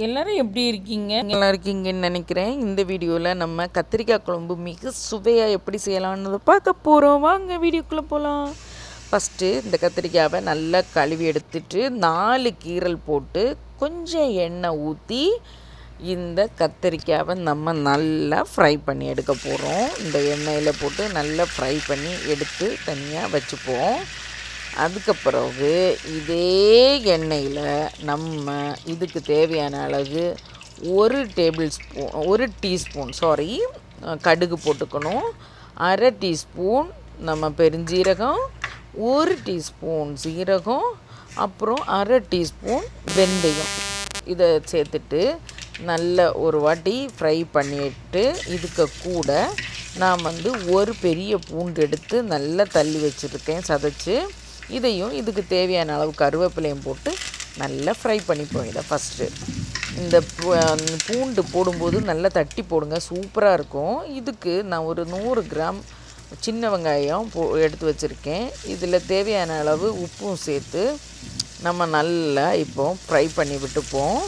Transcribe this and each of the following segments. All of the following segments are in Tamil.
எல்லாரும் எப்படி இருக்கீங்க? நல்லா இருக்கீங்கன்னு நினைக்கிறேன். இந்த வீடியோவில் நம்ம கத்திரிக்காய் குழம்பு மிக சுவையாக எப்படி செய்யலாம்னு பார்க்க போகிறோம். வாங்க வீடியோக்குள்ளே போகலாம். ஃபஸ்ட்டு இந்த கத்திரிக்காவை நல்லா கழுவி எடுத்துட்டு 4 கீரல் போட்டு கொஞ்சம் எண்ணெய் ஊற்றி இந்த கத்திரிக்காவை நம்ம நல்லா ஃப்ரை பண்ணி எடுக்க போகிறோம். இந்த எண்ணெயில் போட்டு நல்லா ஃப்ரை பண்ணி எடுத்து தனியாக வச்சுப்போம். அதுக்கு பிறகு இதே எண்ணெயில் நம்ம இதுக்கு தேவையான அளவு ஒரு டீஸ்பூன் கடுகு போட்டுக்கணும். 1/2 டீஸ்பூன் நம்ம பெருஞ்சீரகம், 1 டீஸ்பூன் சீரகம், அப்புறம் 1/2 டீஸ்பூன் வெந்தயம் இதை சேர்த்துட்டு நல்ல ஒரு வாட்டி ஃப்ரை பண்ணிட்டு இதுக்கு கூட நான் ஒரு பெரிய பூண்டு எடுத்து நல்லா தள்ளி வச்சுருக்கேன் சதைச்சி. இதையும் இதுக்கு தேவையான அளவு கருவேப்பிலையும் போட்டு நல்லா ஃப்ரை பண்ணிப்போம். இதை ஃபஸ்ட்டு இந்த பூண்டு போடும்போது நல்லா தட்டி போடுங்க, சூப்பராக இருக்கும். இதுக்கு நான் ஒரு 100 கிராம் சின்ன வெங்காயம் எடுத்து வச்சுருக்கேன். இதில் தேவையான அளவு உப்பும் சேர்த்து நம்ம நல்லா இப்போ ஃப்ரை பண்ணி விட்டுப்போம்.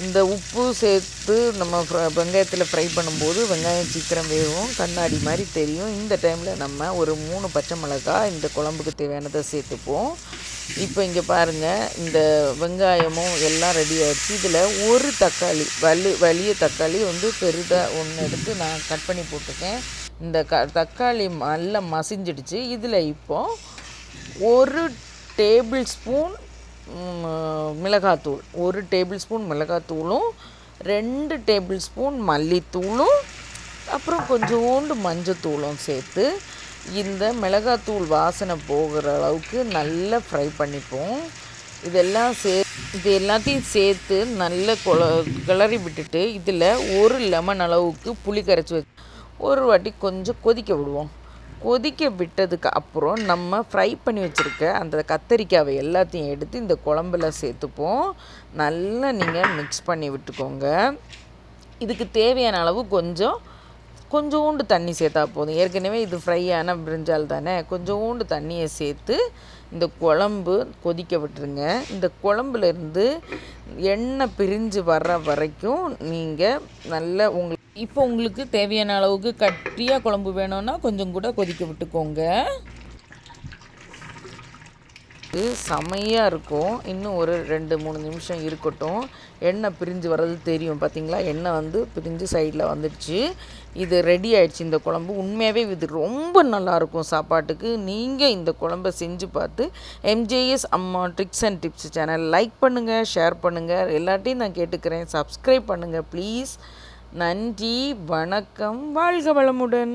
இந்த உப்பு சேர்த்து நம்ம வெங்காயத்தில் ஃப்ரை பண்ணும்போது வெங்காயம் சீக்கிரம் வேகும், கண்ணாடி மாதிரி தெரியும். இந்த டைமில் நம்ம ஒரு 3 பச்சை மிளகாய் இந்த குழம்புக்கு தேவையானதை சேர்த்துப்போம். இப்போ இங்கே பாருங்கள், இந்த வெங்காயமும் எல்லாம் ரெடி ஆகிடுச்சு. இதில் ஒரு தக்காளி வலிய தக்காளி பெரிதாக ஒன்று எடுத்து நான் கட் பண்ணி போட்டிருக்கேன். இந்த தக்காளி நல்லா மசிஞ்சிடுச்சு. இதில் இப்போது 1 டேபிள் ஸ்பூன் மிளகாத்தூள், 1 டேபிள் ஸ்பூன் மிளகாத்தூளும் 2 டேபிள் ஸ்பூன் மல்லித்தூளும் அப்புறம் கொஞ்சோண்டு மஞ்சத்தூளும் சேர்த்து இந்த மிளகாத்தூள் வாசனை போகிற அளவுக்கு நல்லா ஃப்ரை பண்ணிப்போம். இது எல்லாத்தையும் சேர்த்து நல்லா கிளறி விட்டுட்டு இதில் 1 லெமன் அளவுக்கு புளி கரைச்சி வச்சு ஒரு வாட்டி கொஞ்சம் கொதிக்க விடுவோம். கொதிக்க விட்டதுக்கு அப்புறம் நம்ம ஃப்ரை பண்ணி வச்சுருக்க அந்த கத்திரிக்காவை எல்லாத்தையும் எடுத்து இந்த குழம்புல சேர்த்துப்போம். நல்லா நீங்கள் மிக்ஸ் பண்ணி விட்டுக்கோங்க. இதுக்கு தேவையான அளவு கொஞ்சோண்டு தண்ணி சேர்த்தா போதும். ஏற்கனவே இது ஃப்ரையான பிரிஞ்சால் தானே, கொஞ்சோண்டு தண்ணியை சேர்த்து இந்த குழம்பு கொதிக்க விட்டுருங்க. இந்த குழம்புலேருந்து எண்ணெய் பிரிஞ்சு வர்ற வரைக்கும் நீங்கள் நல்லா இப்போ உங்களுக்கு தேவையான அளவுக்கு கட்டியாக குழம்பு வேணும்னா கொஞ்சம் கூட கொதிக்க விட்டுக்கோங்க. இது செமையாக இருக்கும். இன்னும் ஒரு 2-3 நிமிஷம் இருக்கட்டும். எண்ணெய் பிரிஞ்சு வர்றது தெரியும் பார்த்தீங்களா? எண்ணெய் பிரிஞ்சு சைடில் வந்துடுச்சு. இது ரெடி ஆகிடுச்சு. இந்த குழம்பு உண்மையாகவே இது ரொம்ப நல்லாயிருக்கும் சாப்பாட்டுக்கு. நீங்கள் இந்த குழம்பை செஞ்சு பார்த்து எம்ஜேஎஸ் அம்மா tricks and tips channel like பண்ணுங்கள், ஷேர் பண்ணுங்கள். எல்லாத்தையும் நான் கேட்டுக்கிறேன். சப்ஸ்கிரைப் பண்ணுங்கள் ப்ளீஸ். நன்றி, வணக்கம், வாழ்க வளமுடன்.